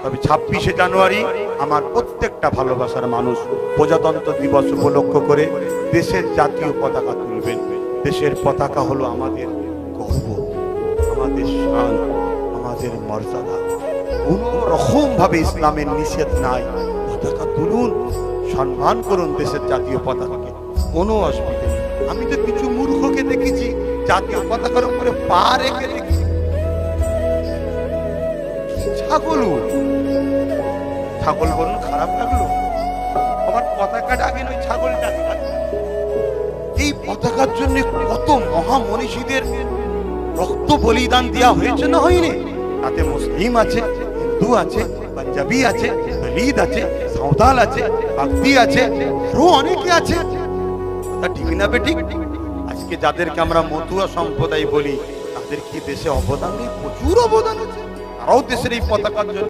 তবে 26শে জানুয়ারি আমার প্রত্যেকটা ভালোবাসার মানুষ প্রজাতন্ত্র দিবস উপলক্ষ করে দেশের জাতীয় পতাকা তুলবেন। দেশের পতাকা হলো আমাদের গর্ব, আমাদের শান, আমাদের মর্যাদা। কোনো রকম ভাবে ইসলামের নিষেধ নাই, পতাকা তুলুন, সম্মান করুন দেশের জাতীয় পতাকাকে, কোনো অসুবিধা নেই। আমি তো কিছু মূর্খকে দেখেছি জাতীয় পতাকার উপরে পা রেখে দেখি ছাগল ছাগল বলুন, খারাপ লাগলো? আমার পতাকা ডাকেন, ওই ছাগল ডাকেন। এই পতাকার জন্য কত মহামনীষীদের রক্ত বলিদান দেওয়া হয়েছে না হয়নি? তাতে মুসলিম আছে, হিন্দু আছে, পাঞ্জাবি আছে, দলিত আছে, সাঁওতাল আছে, বাগদি আছে, আরো অনেকে আছে। তা ঠিক না বেঠিক? আজকে যাদেরকে আমরা মতুয়া সম্প্রদায় বলি, তাদের কি দেশে অবদান নেই? প্রচুর অবদান আছে। তারাও দেশের এই পতাকার জন্য